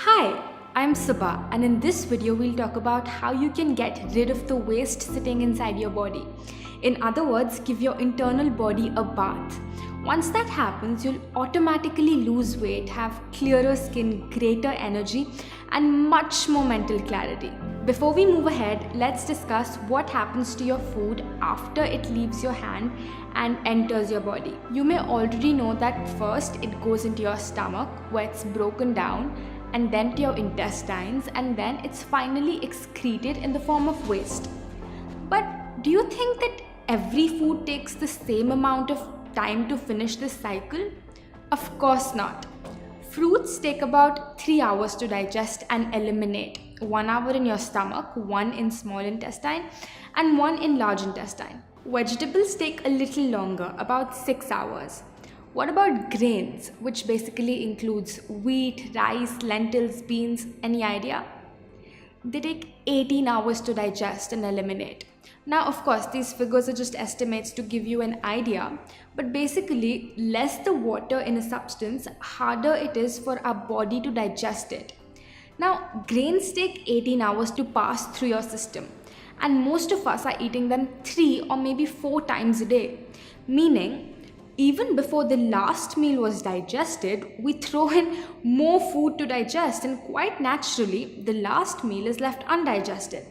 Hi, I'm Subha, and in this video we'll talk about how you can get rid of the waste sitting inside your body. In other words, give your internal body a bath. Once that happens, you'll automatically lose weight, have clearer skin, greater energy, and much more mental clarity. Before we move ahead, let's discuss what happens to your food after it leaves your hand and enters your body. You may already know that first it goes into your stomach where it's broken down, and then to your intestines, and then it's finally excreted in the form of waste. But do you think that every food takes the same amount of time to finish this cycle? Of course not. Fruits take about 3 hours to digest and eliminate. 1 hour in your stomach, 1 in small intestine, and 1 in large intestine. Vegetables take a little longer, about 6 hours. What about grains, which basically includes wheat, rice, lentils, beans? Any idea? They take 18 hours to digest and eliminate. Now, of course, these figures are just estimates to give you an idea, but basically, less the water in a substance, harder it is for our body to digest it. Now, grains take 18 hours to pass through your system, and most of us are eating them 3 or maybe 4 times a day, meaning even before the last meal was digested, we throw in more food to digest, and quite naturally, the last meal is left undigested.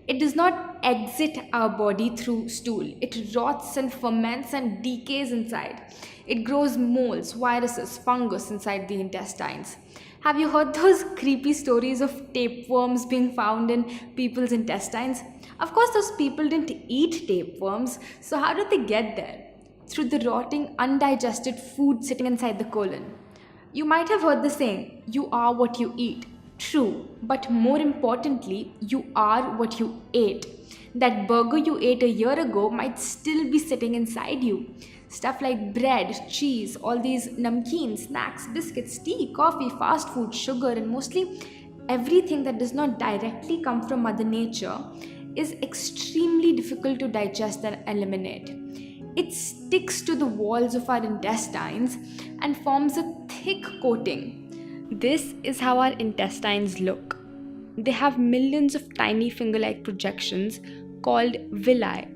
It does not exit our body through stool. It rots and ferments and decays inside. It grows molds, viruses, fungus inside the intestines. Have you heard those creepy stories of tapeworms being found in people's intestines? Of course, those people didn't eat tapeworms, so how did they get there? Through the rotting, undigested food sitting inside the colon. You might have heard the saying, you are what you eat. True, but more importantly, you are what you ate. That burger you ate a year ago might still be sitting inside you. Stuff like bread, cheese, all these namkeen, snacks, biscuits, tea, coffee, fast food, sugar, and mostly everything that does not directly come from Mother Nature is extremely difficult to digest and eliminate. It sticks to the walls of our intestines and forms a thick coating. This is how our intestines look. They have millions of tiny finger-like projections called villi.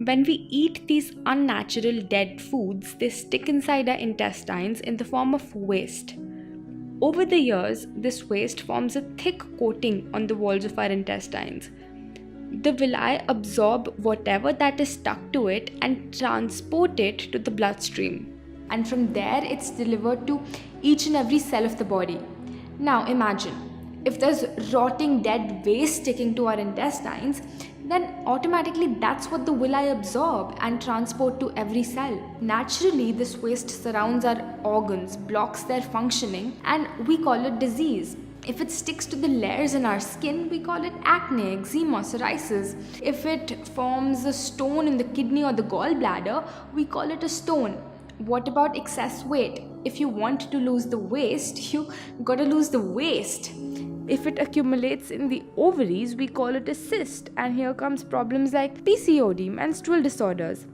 When we eat these unnatural dead foods, they stick inside our intestines in the form of waste. Over the years, this waste forms a thick coating on the walls of our intestines. The villi absorb whatever that is stuck to it and transport it to the bloodstream. And from there, it's delivered to each and every cell of the body. Now imagine, if there's rotting dead waste sticking to our intestines, then automatically that's what the villi absorb and transport to every cell. Naturally, this waste surrounds our organs, blocks their functioning, and we call it disease. If it sticks to the layers in our skin, we call it acne, eczema, psoriasis. If it forms a stone in the kidney or the gallbladder, we call it a stone. What about excess weight? If you want to lose the waste, you gotta lose the waste. If it accumulates in the ovaries, we call it a cyst, and here comes problems like PCOD, menstrual disorders.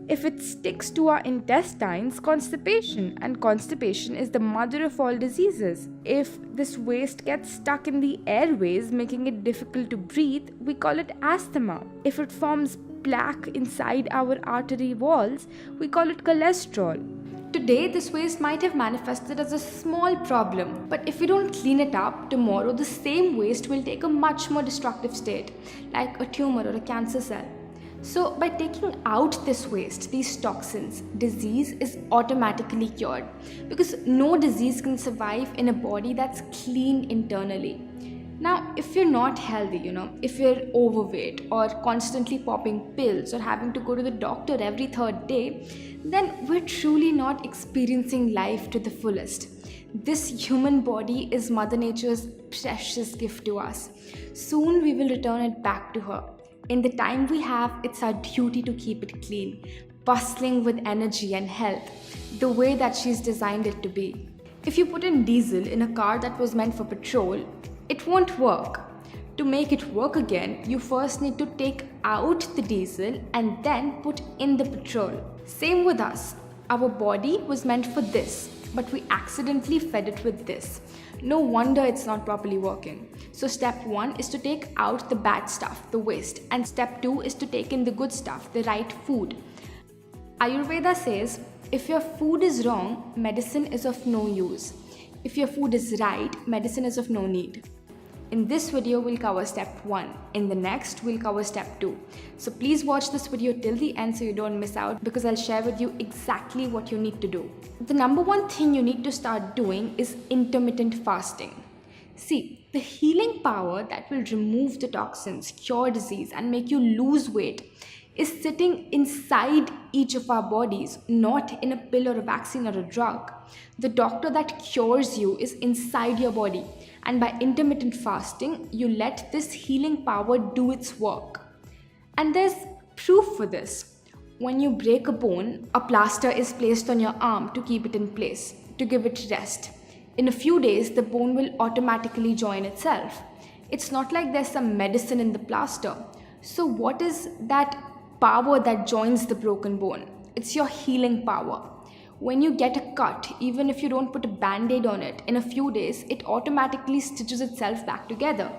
If it sticks to our intestines, constipation, and constipation is the mother of all diseases. If this waste gets stuck in the airways, making it difficult to breathe, we call it asthma. If it forms plaque inside our artery walls, we call it cholesterol. Today, this waste might have manifested as a small problem, but if we don't clean it up, tomorrow the same waste will take a much more destructive state, like a tumor or a cancer cell. So, by taking out this waste, these toxins, disease is automatically cured, because no disease can survive in a body that's clean internally. Now, if you're not healthy, if you're overweight or constantly popping pills or having to go to the doctor every third day, then we're truly not experiencing life to the fullest. This human body is Mother Nature's precious gift to us. Soon we will return it back to her. In the time we have, it's our duty to keep it clean, bustling with energy and health, the way that she's designed it to be. If you put in diesel in a car that was meant for petrol, it won't work. To make it work again, you first need to take out the diesel and then put in the petrol. Same with us. Our body was meant for this, but we accidentally fed it with this. No wonder it's not properly working. So step 1 is to take out the bad stuff, the waste, and step 2 is to take in the good stuff, the right food. Ayurveda says, if your food is wrong, medicine is of no use. If your food is right, medicine is of no need. In this video, we'll cover step 1. In the next, we'll cover step 2. So please watch this video till the end so you don't miss out, because I'll share with you exactly what you need to do. The number one thing you need to start doing is intermittent fasting. See, the healing power that will remove the toxins, cure disease, and make you lose weight is sitting inside each of our bodies, not in a pill or a vaccine or a drug. The doctor that cures you is inside your body, and by intermittent fasting, you let this healing power do its work. And there's proof for this. When you break a bone, a plaster is placed on your arm to keep it in place, to give it rest. In a few days, the bone will automatically join itself. It's not like there's some medicine in the plaster. So what is that power that joins the broken bone? It's your healing power. When you get a cut, even if you don't put a band-aid on it, in a few days, it automatically stitches itself back together.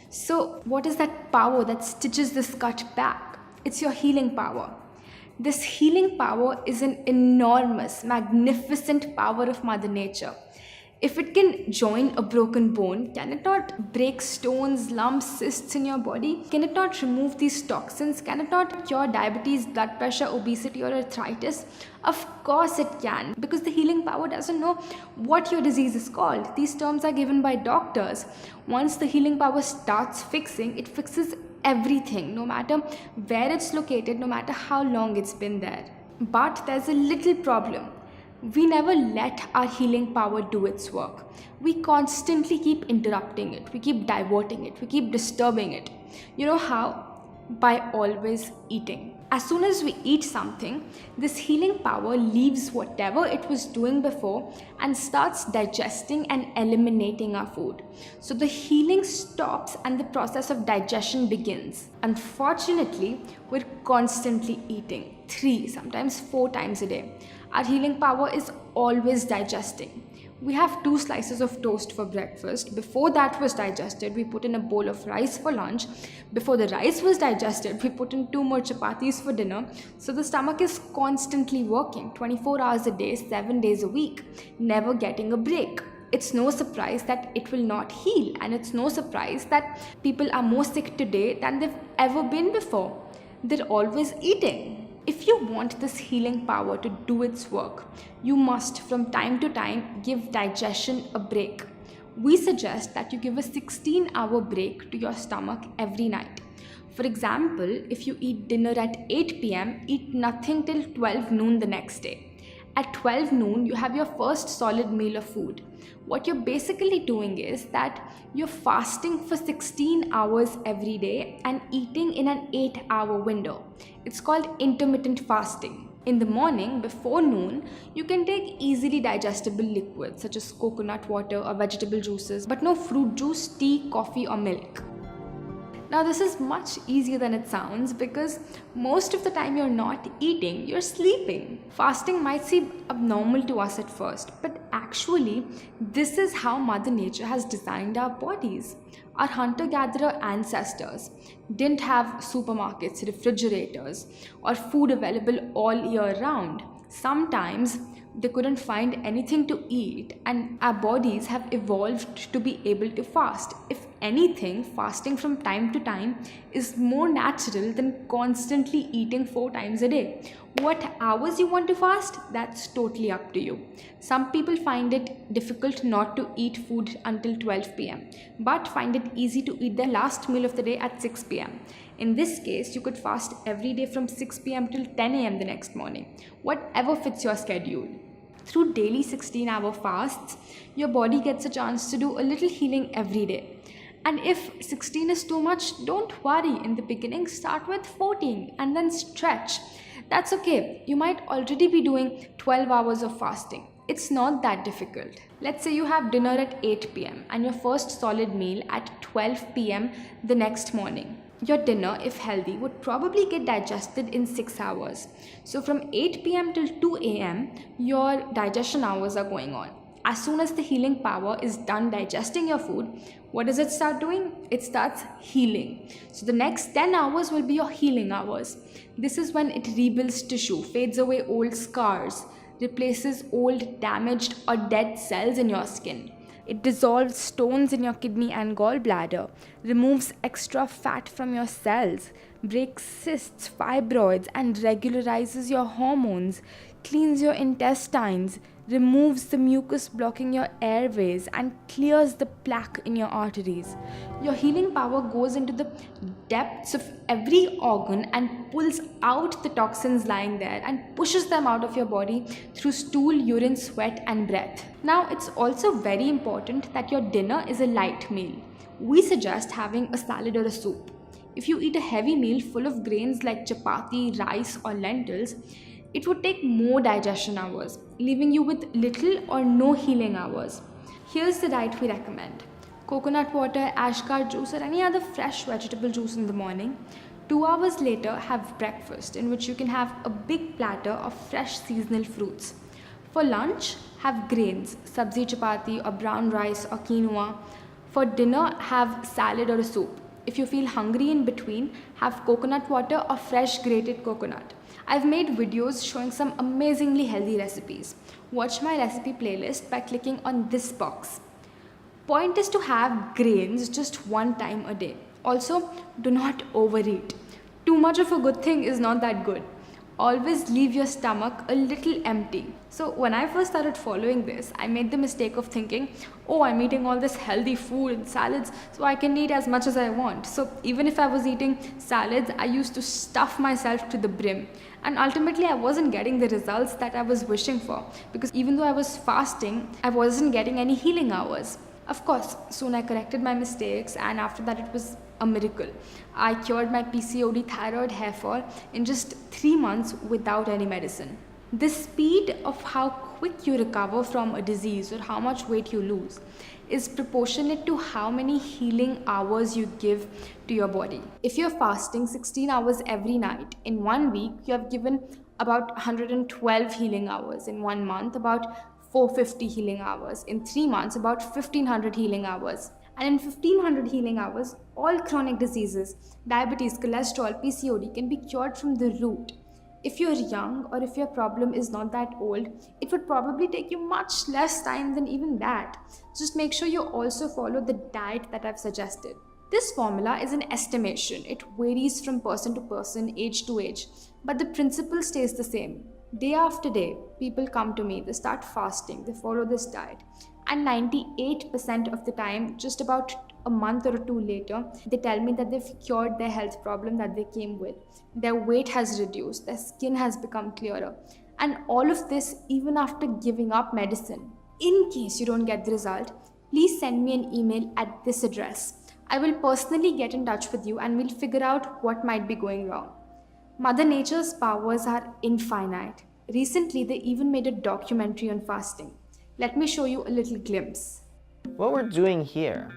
So what is that power that stitches this cut back? It's your healing power. This healing power is an enormous, magnificent power of Mother Nature. If it can join a broken bone, can it not break stones, lumps, cysts in your body? Can it not remove these toxins? Can it not cure diabetes, blood pressure, obesity, or arthritis? Of course it can, because the healing power doesn't know what your disease is called. These terms are given by doctors. Once the healing power starts fixing, it fixes everything, no matter where it's located, no matter how long it's been there. But there's a little problem. We never let our healing power do its work. We constantly keep interrupting it. We keep diverting it. We keep disturbing it. You know how? By always eating. As soon as we eat something, this healing power leaves whatever it was doing before and starts digesting and eliminating our food. So the healing stops and the process of digestion begins. Unfortunately, we're constantly eating 3, sometimes 4 times a day. Our healing power is always digesting. We have 2 slices of toast for breakfast. Before that was digested, we put in a bowl of rice for lunch. Before the rice was digested, we put in 2 more chapatis for dinner. So the stomach is constantly working 24 hours a day, 7 days a week, never getting a break. It's no surprise that it will not heal, and it's no surprise that people are more sick today than they've ever been before. They're always eating. If you want this healing power to do its work, you must from time to time give digestion a break. We suggest that you give a 16-hour break to your stomach every night. For example, if you eat dinner at 8 p.m., eat nothing till 12 noon the next day. At 12 noon, you have your first solid meal of food. What you're basically doing is that you're fasting for 16 hours every day and eating in an 8-hour window. It's called intermittent fasting. In the morning, before noon, you can take easily digestible liquids such as coconut water or vegetable juices, but no fruit juice, tea, coffee, or milk. Now this is much easier than it sounds, because most of the time you're not eating, you're sleeping. Fasting might seem abnormal to us at first, but actually this is how Mother Nature has designed our bodies. Our hunter-gatherer ancestors didn't have supermarkets, refrigerators, or food available all year round. Sometimes they couldn't find anything to eat, and our bodies have evolved to be able to fast. If anything, fasting from time to time is more natural than constantly eating 4 times a day. What hours you want to fast, that's totally up to you. Some people find it difficult not to eat food until 12 p.m. but find it easy to eat their last meal of the day at 6 p.m. In this case, you could fast every day from 6 p.m. till 10 a.m. the next morning, whatever fits your schedule. Through daily 16-hour fasts, your body gets a chance to do a little healing every day. And if 16 is too much, don't worry. In the beginning, start with 14 and then stretch. That's okay. You might already be doing 12 hours of fasting. It's not that difficult. Let's say you have dinner at 8 p.m. and your first solid meal at 12 p.m. the next morning. Your dinner, if healthy, would probably get digested in 6 hours. So from 8 p.m. till 2 a.m., your digestion hours are going on. As soon as the healing power is done digesting your food, what does it start doing? It starts healing. So the next 10 hours will be your healing hours. This is when it rebuilds tissue, fades away old scars, replaces old damaged or dead cells in your skin. It dissolves stones in your kidney and gallbladder, removes extra fat from your cells, breaks cysts, fibroids, and regularizes your hormones, cleans your intestines, removes the mucus blocking your airways, and clears the plaque in your arteries. Your healing power goes into the depths of every organ and pulls out the toxins lying there and pushes them out of your body through stool, urine, sweat, and breath. Now, it's also very important that your dinner is a light meal. We suggest having a salad or a soup. If you eat a heavy meal full of grains like chapati, rice, or lentils, it would take more digestion hours, leaving you with little or no healing hours. Here's the diet we recommend. Coconut water, ashgar juice, or any other fresh vegetable juice in the morning. 2 hours later, have breakfast, in which you can have a big platter of fresh seasonal fruits. For lunch, have grains, sabzi chapati or brown rice or quinoa. For dinner, have salad or a soup. If you feel hungry in between, have coconut water or fresh grated coconut. I've made videos showing some amazingly healthy recipes. Watch my recipe playlist by clicking on this box. Point is to have grains just one time a day. Also, do not overeat. Too much of a good thing is not that good. Always leave your stomach a little empty. So when I first started following this, I made the mistake of thinking, oh, I'm eating all this healthy food and salads, so I can eat as much as I want. So even if I was eating salads, I used to stuff myself to the brim. And ultimately, I wasn't getting the results that I was wishing for, because even though I was fasting, I wasn't getting any healing hours. Of course, soon I corrected my mistakes, and after that it was a miracle. I cured my PCOD, thyroid, hair fall in just 3 months without any medicine. The speed of how quick you recover from a disease or how much weight you lose is proportionate to how many healing hours you give to your body. If you're fasting 16 hours every night, in 1 week you have given about 112 healing hours. In 1 month, about 450 healing hours. In 3 months, about 1500 healing hours. And in 1500 healing hours, all chronic diseases, diabetes, cholesterol, PCOD can be cured from the root. If you're young or if your problem is not that old, it would probably take you much less time than even that. Just make sure you also follow the diet that I've suggested. This formula is an estimation. It varies from person to person, age to age, but the principle stays the same. Day after day, people come to me, they start fasting, they follow this diet, and 98% of the time, just about a month or two later, they tell me that they've cured their health problem that they came with. Their weight has reduced, their skin has become clearer, and all of this even after giving up medicine. In case you don't get the result, please send me an email at this address. I will personally get in touch with you and we'll figure out what might be going wrong. Mother Nature's powers are infinite. Recently, they even made a documentary on fasting. Let me show you a little glimpse. What we're doing here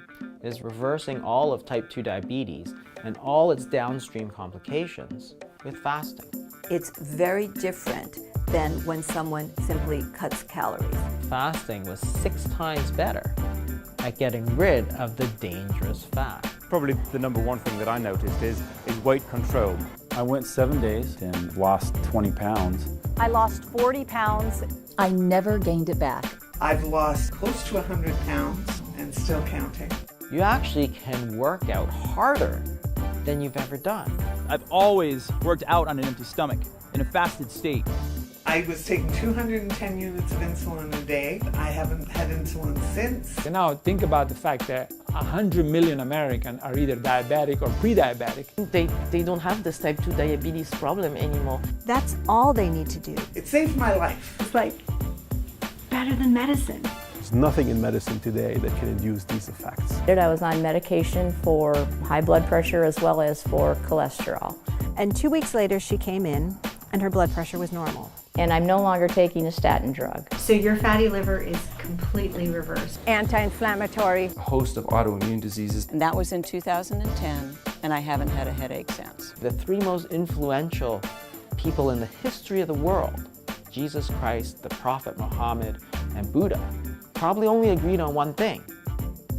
is reversing all of type 2 diabetes and all its downstream complications with fasting. It's very different than when someone simply cuts calories. Fasting was 6 times better at getting rid of the dangerous fat. Probably the number one thing that I noticed is weight control. I went 7 days and lost 20 pounds. I lost 40 pounds. I never gained it back. I've lost close to 100 pounds and still counting. You actually can work out harder than you've ever done. I've always worked out on an empty stomach in a fasted state. I was taking 210 units of insulin a day. I haven't had insulin since. And now think about the fact that 100 million Americans are either diabetic or pre-diabetic. They don't have this type 2 diabetes problem anymore. That's all they need to do. It saved my life. It's like better than medicine. There's nothing in medicine today that can induce these effects. I was on medication for high blood pressure as well as for cholesterol. And 2 weeks later, she came in and her blood pressure was normal. And I'm no longer taking a statin drug. So your fatty liver is completely reversed. Anti-inflammatory. A host of autoimmune diseases. And that was in 2010, and I haven't had a headache since. The 3 most influential people in the history of the world, Jesus Christ, the Prophet Muhammad, and Buddha, probably only agreed on one thing,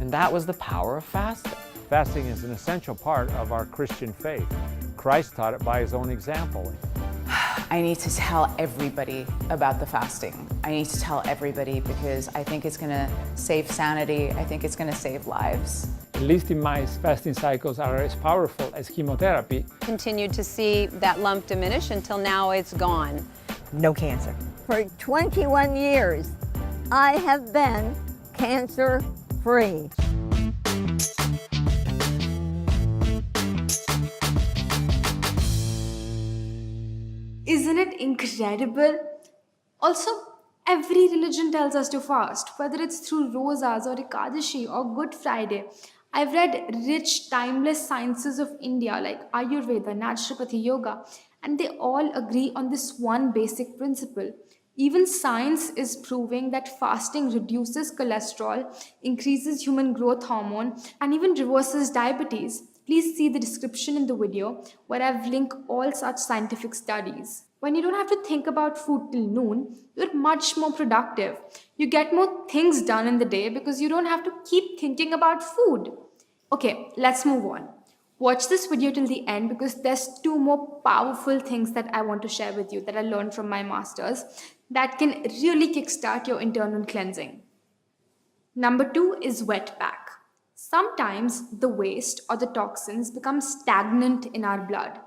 and that was the power of fasting. Fasting is an essential part of our Christian faith. Christ taught it by his own example. I need to tell everybody about the fasting. I need to tell everybody because I think it's going to save sanity. I think it's going to save lives. At least in my fasting cycles are as powerful as chemotherapy. Continued to see that lump diminish until now it's gone. No cancer. For 21 years, I have been cancer-free. Isn't it incredible? Also, every religion tells us to fast, whether it's through Rosas or Ekadashi or Good Friday. I've read rich, timeless sciences of India like Ayurveda, Naturopathy, Yoga, and they all agree on this one basic principle. Even science is proving that fasting reduces cholesterol, increases human growth hormone, and even reverses diabetes. Please see the description in the video where I've linked all such scientific studies. When you don't have to think about food till noon, you're much more productive. You get more things done in the day because you don't have to keep thinking about food. Okay, let's move on. Watch this video till the end because there's two more powerful things that I want to share with you that I learned from my masters that can really kickstart your internal cleansing. Number 2 is wet pack. Sometimes the waste or the toxins become stagnant in our blood.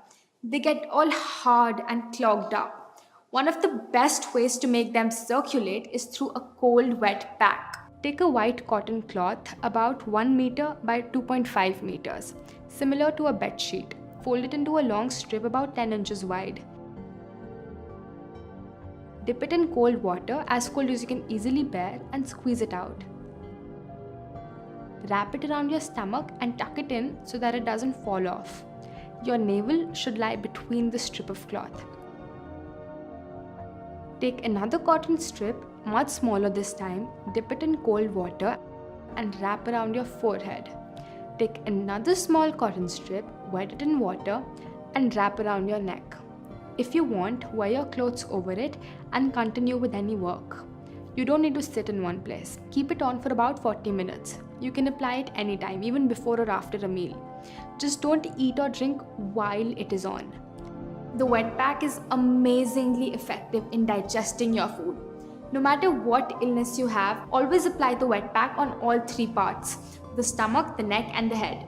They get all hard and clogged up. One of the best ways to make them circulate is through a cold wet pack. Take a white cotton cloth about 1 meter by 2.5 meters, similar to a bed sheet. Fold it into a long strip about 10 inches wide. Dip it in cold water, as cold as you can easily bear, and squeeze it out. Wrap it around your stomach and tuck it in so that it doesn't fall off. Your navel should lie between the strip of cloth. Take another cotton strip, much smaller this time, dip it in cold water and wrap around your forehead. Take another small cotton strip, wet it in water and wrap around your neck. If you want, wear your clothes over it and continue with any work. You don't need to sit in one place. Keep it on for about 40 minutes. You can apply it anytime, even before or after a meal. Just don't eat or drink while it is on. The wet pack is amazingly effective in digesting your food. No matter what illness you have, always apply the wet pack on all 3 parts: the stomach, the neck and the head,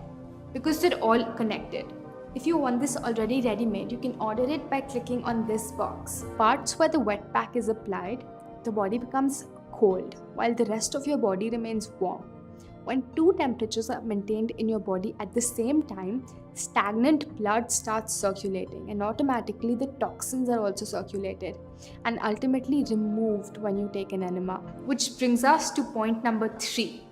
because they're all connected. If you want this already ready-made, you can order it by clicking on this box. Parts where the wet pack is applied, the body becomes cold, while the rest of your body remains warm. When 2 temperatures are maintained in your body at the same time, stagnant blood starts circulating and automatically the toxins are also circulated and ultimately removed when you take an enema. Which brings us to point number 3.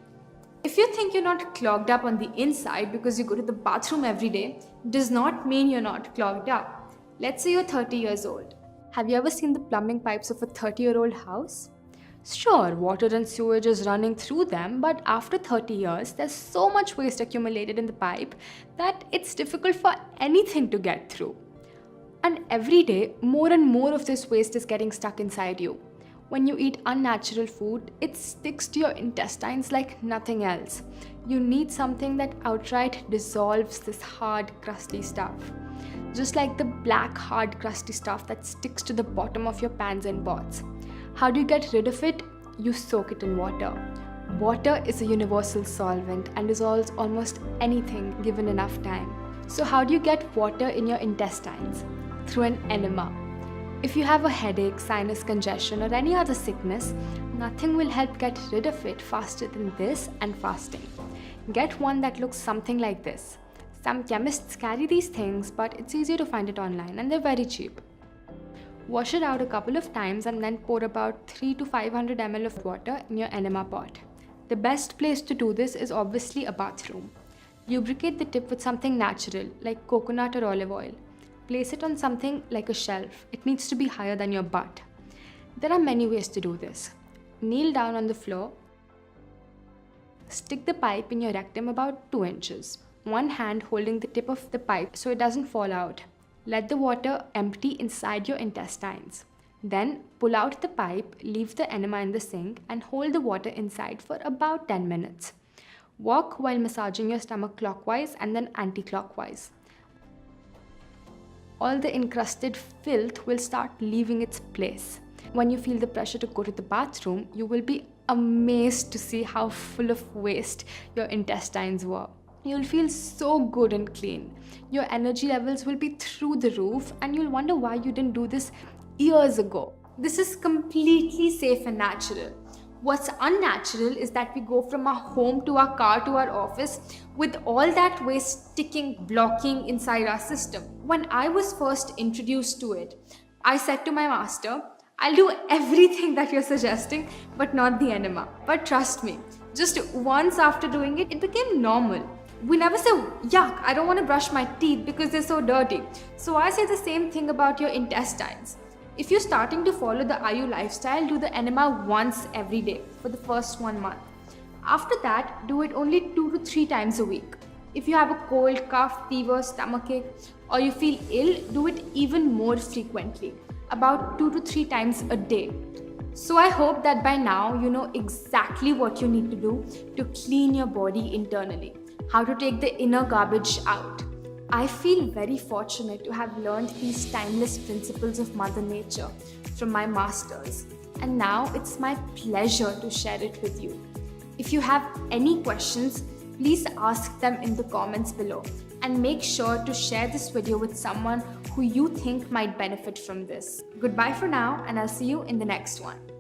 If you think you're not clogged up on the inside because you go to the bathroom every day, does not mean you're not clogged up. Let's say you're 30 years old. Have you ever seen the plumbing pipes of a 30-year-old house? Sure, water and sewage is running through them, but after 30 years, there's so much waste accumulated in the pipe that it's difficult for anything to get through. And every day, more and more of this waste is getting stuck inside you. When you eat unnatural food, it sticks to your intestines like nothing else. You need something that outright dissolves this hard, crusty stuff. Just like the black, hard, crusty stuff that sticks to the bottom of your pans and pots. How do you get rid of it? You soak it in water. Water is a universal solvent and dissolves almost anything given enough time. So how do you get water in your intestines? Through an enema. If you have a headache, sinus congestion or any other sickness, nothing will help get rid of it faster than this and fasting. Get one that looks something like this. Some chemists carry these things, but it's easier to find it online and they're very cheap. Wash it out a couple of times and then pour about 300 to 500 ml of water in your enema pot. The best place to do this is obviously a bathroom. Lubricate the tip with something natural like coconut or olive oil. Place it on something like a shelf. It needs to be higher than your butt. There are many ways to do this. Kneel down on the floor. Stick the pipe in your rectum about 2 inches. One hand holding the tip of the pipe so it doesn't fall out. Let the water empty inside your intestines. Then pull out the pipe, leave the enema in the sink, and hold the water inside for about 10 minutes. Walk while massaging your stomach clockwise and then anti-clockwise. All the encrusted filth will start leaving its place. When you feel the pressure to go to the bathroom, you will be amazed to see how full of waste your intestines were. You'll feel so good and clean. Your energy levels will be through the roof, and you'll wonder why you didn't do this years ago. This is completely safe and natural. What's unnatural is that we go from our home to our car to our office with all that waste sticking, blocking inside our system. When I was first introduced to it, I said to my master, I'll do everything that you're suggesting, but not the enema. But trust me, just once after doing it, it became normal. We never say, yuck, I don't want to brush my teeth because they're so dirty. So I say the same thing about your intestines. If you're starting to follow the Ayu lifestyle, do the enema once every day for the first 1 month. After that, do it only 2 to 3 times a week. If you have a cold, cough, fever, stomachache, or you feel ill, do it even more frequently, about 2 to 3 times a day. So I hope that by now you know exactly what you need to do to clean your body internally, how to take the inner garbage out. I feel very fortunate to have learned these timeless principles of Mother Nature from my masters, and now it's my pleasure to share it with you. If you have any questions, please ask them in the comments below, and make sure to share this video with someone who you think might benefit from this. Goodbye for now, and I'll see you in the next one.